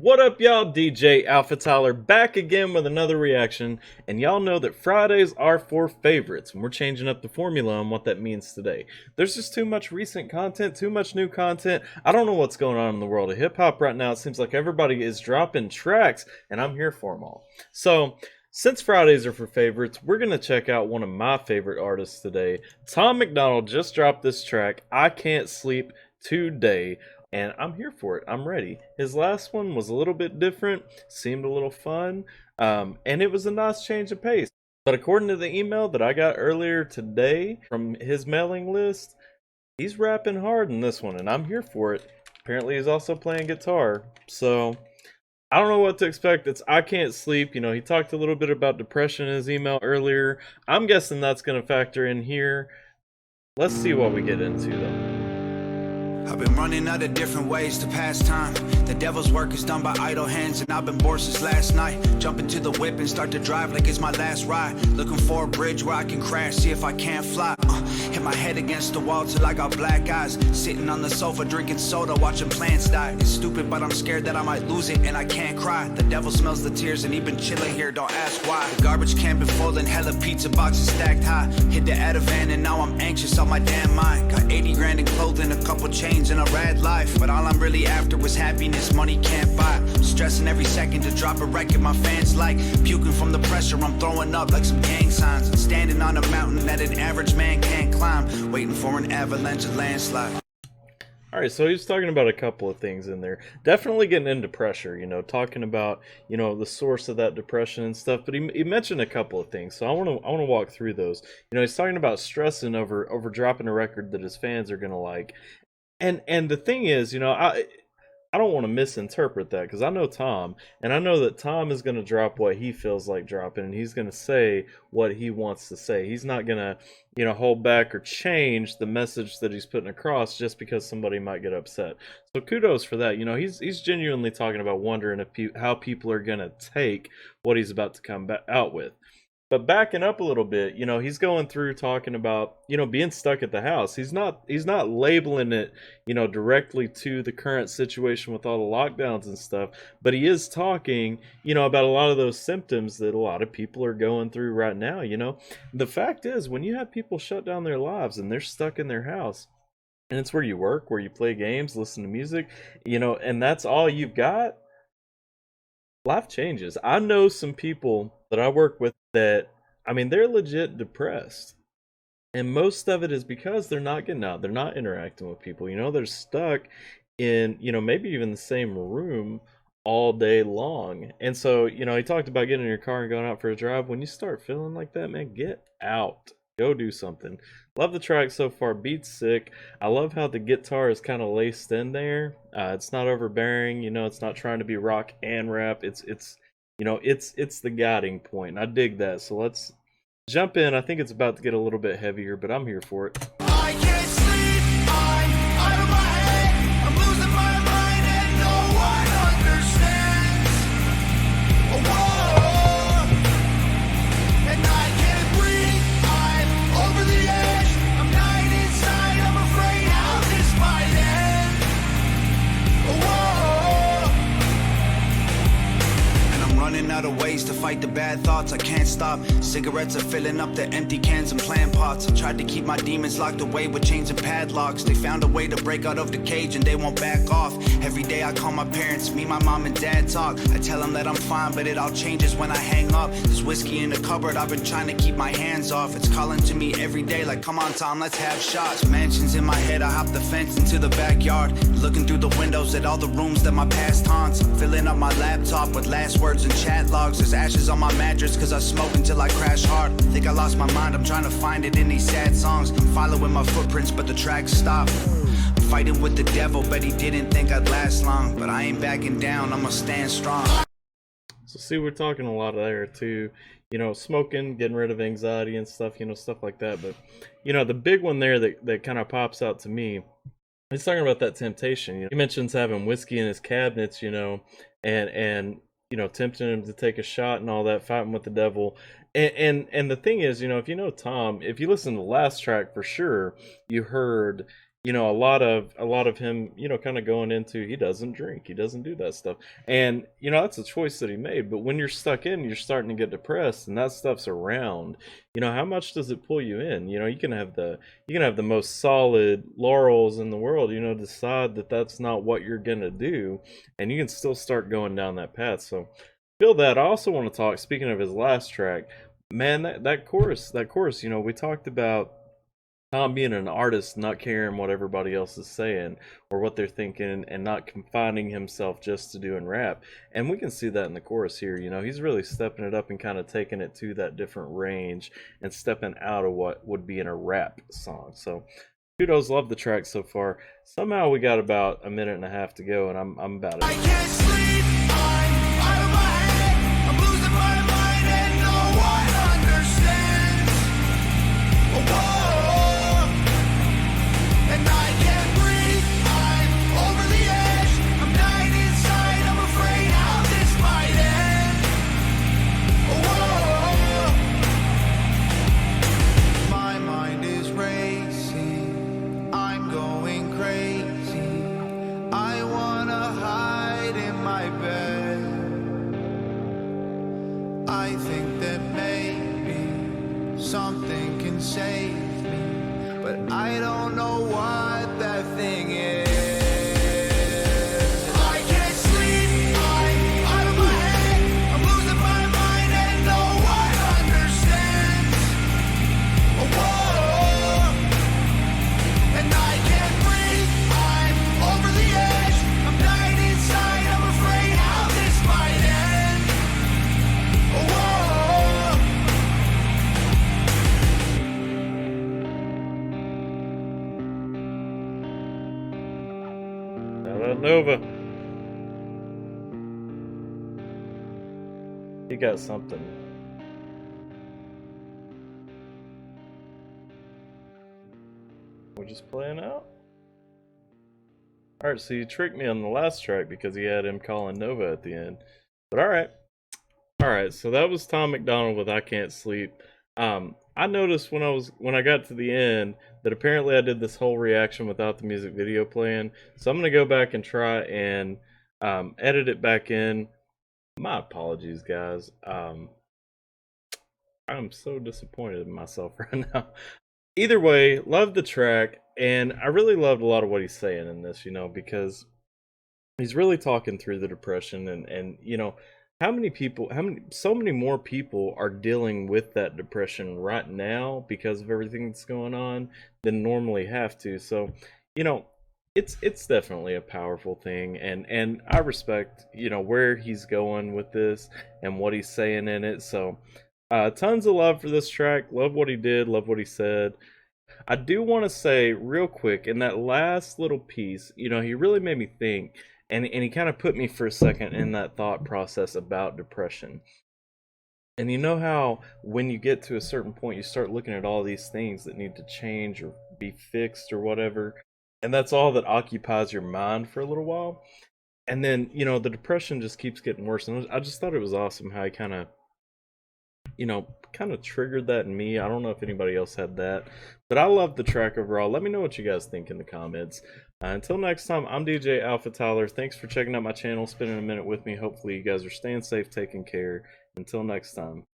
What up, y'all? DJ AlphaTyler back again with another reaction, and y'all know that Fridays are for favorites, and we're changing up the formula on what that means today. There's just too much recent content, too much new content. I don't know what's going on in the world of hip-hop right now. It seems like everybody is dropping tracks, and I'm here for them all. So, since Fridays are for favorites, we're going to check out one of my favorite artists today. Tom MacDonald just dropped this track, I Can't Sleep Today. And I'm here for it. I'm ready. His last one was a little bit different, seemed a little fun, and it was a nice change of pace. But according to the email that I got earlier today from his mailing list, he's rapping hard in this one, and I'm here for it. Apparently, he's also playing guitar. So, I don't know what to expect. It's I Can't Sleep. You know, he talked a little bit about depression in his email earlier. I'm guessing that's going to factor in here. Let's see what we get into, though. I've been running out of different ways to pass time. The devil's work is done by idle hands, and I've been bored since last night. Jump into the whip and start to drive like it's my last ride. Looking for a bridge where I can crash, see if I can't fly. Hit my head against the wall till I got black eyes. Sitting on the sofa drinking soda, watching plants die. It's stupid, but I'm scared that I might lose it, and I can't cry. The devil smells the tears, and he been chilling here, don't ask why. The garbage can been folding, hella pizza boxes stacked high. Hit the Ativan, and now I'm anxious on my damn mind. Got 80 grand in clothing, a couple chains, and a rad life, but all I'm really after was happiness money can't buy. Stressing every second to drop a record my fans like. Puking from the pressure, I'm throwing up like some gang signs. And standing on a mountain that an average man can't climb, waiting for an avalanche or landslide. Alright, so he's talking about a couple of things in there. Definitely getting into pressure, you know, talking about, you know, the source of that depression and stuff. But he mentioned a couple of things, so I want to walk through those. You know, he's talking about stressing over dropping a record that his fans are gonna like. And the thing is, you know, I don't want to misinterpret that because I know Tom, and I know that Tom is going to drop what he feels like dropping, and he's going to say what he wants to say. He's not going to, you know, hold back or change the message that he's putting across just because somebody might get upset. So kudos for that. You know, he's genuinely talking about wondering if how people are going to take what he's about to come out with. But backing up a little bit, you know, he's going through talking about, you know, being stuck at the house. He's not labeling it, you know, directly to the current situation with all the lockdowns and stuff, but he is talking, you know, about a lot of those symptoms that a lot of people are going through right now, you know. The fact is, when you have people shut down their lives and they're stuck in their house, and it's where you work, where you play games, listen to music, you know, and that's all you've got, life changes. I know some people that I work with that, I mean, they're legit depressed. And most of it is because they're not getting out. They're not interacting with people. You know, they're stuck in, you know, maybe even the same room all day long. And so, you know, he talked about getting in your car and going out for a drive. When you start feeling like that, man, get out. Go do something. Love the track so far. Beat's sick. I love how the guitar is kind of laced in there. It's not overbearing. You know, it's not trying to be rock and rap. It's you know, it's the guiding point. I dig that. So let's jump in. I think it's about to get a little bit heavier, but I'm here for it. I can't sleep, I'm out of my head. I'm losing my mind and no one understands. Whoa. And I can't breathe, I'm over the edge. I'm dying inside, I'm afraid how this might end. Whoa. And I'm running out of ways to fight the bad thoughts, I can't stop. Cigarettes are filling up the empty cans and plant pots. I tried to keep my demons locked away with chains and padlocks. They found a way to break out of the cage and they won't back off. Every day I call my parents, me, my mom and dad talk. I tell them that I'm fine, but it all changes when I hang up. There's whiskey in the cupboard, I've been trying to keep my hands off. It's calling to me every day like, come on Tom, let's have shots. Mansions in my head, I hop the fence into the backyard. Looking through the windows at all the rooms that my past haunts. Filling up my laptop with last words and chat logs. There's ashes on my mattress cause I smoke until I crash hard. Think I lost my mind, I'm trying to find it in these sad songs. I'm following my footprints but the tracks stop. I'm fighting with the devil, but he didn't think I'd last long. But I ain't backing down, I'ma stand strong. So see, we're talking a lot there too. You know, smoking, getting rid of anxiety and stuff, you know, stuff like that. But, you know, the big one there that kind of pops out to me, he's talking about that temptation. You know, he mentions having whiskey in his cabinets, you know, and you know, tempting him to take a shot and all that, fighting with the devil. And the thing is, you know, if you know Tom, if you listen to the last track for sure, you heard, you know, a lot of him, you know, kind of going into he doesn't drink, he doesn't do that stuff, and you know that's a choice that he made. But when you're stuck in, you're starting to get depressed, and that stuff's around. You know, how much does it pull you in? You know, you can have the most solid laurels in the world. You know, decide that that's not what you're gonna do, and you can still start going down that path. So feel that. I also want to talk. Speaking of his last track, man, that chorus. You know, we talked about Tom being an artist, not caring what everybody else is saying or what they're thinking, and not confining himself just to doing rap. And we can see that in the chorus here. You know, he's really stepping it up and kind of taking it to that different range and stepping out of what would be in a rap song. So, kudos, love the track so far. Somehow we got about a minute and a half to go, and I'm about I it. can't sleep, I'm out of my head. I'm losing my mind and no one understands. Whoa. And I can't breathe, I'm over the edge. I'm dying inside, I'm afraid how this might end. Whoa. My mind is racing, I'm going crazy. I wanna hide in my bed. I think that maybe something can save me, but I don't know what that thing is. I can't sleep, I'm out of my head. I'm losing my mind and no one understands. Whoa. And I can't breathe, I'm over the edge. I'm dying inside, I'm afraid how this might end. Whoa. Shout out Nova. He got something. We're just playing out. Alright, so you tricked me on the last track because he had him calling Nova at the end. But alright. Alright, so that was Tom MacDonald with I Can't Sleep. I noticed when I got to the end that apparently I did this whole reaction without the music video playing. So I'm gonna go back and try and edit it back in. My apologies, guys. I'm so disappointed in myself right now. Either way, love the track, and I really loved a lot of what he's saying in this, you know, because he's really talking through the depression, and you know, so many more people are dealing with that depression right now because of everything that's going on than normally have to. So, you know, it's definitely a powerful thing, and I respect, you know, where he's going with this and what he's saying in it. So tons of love for this track. Love what he did, love what he said. I do want to say real quick, in that last little piece, you know, he really made me think, and he kind of put me for a second in that thought process about depression. And you know how when you get to a certain point, you start looking at all these things that need to change or be fixed or whatever, and that's all that occupies your mind for a little while. And then, you know, the depression just keeps getting worse. And I just thought it was awesome how he kind of, you know, kind of triggered that in me. I don't know if anybody else had that, but I love the track overall. Let me know what you guys think in the comments. Until next time, I'm DJ AlphaTyler. Thanks for checking out my channel, spending a minute with me. Hopefully you guys are staying safe, taking care. Until next time.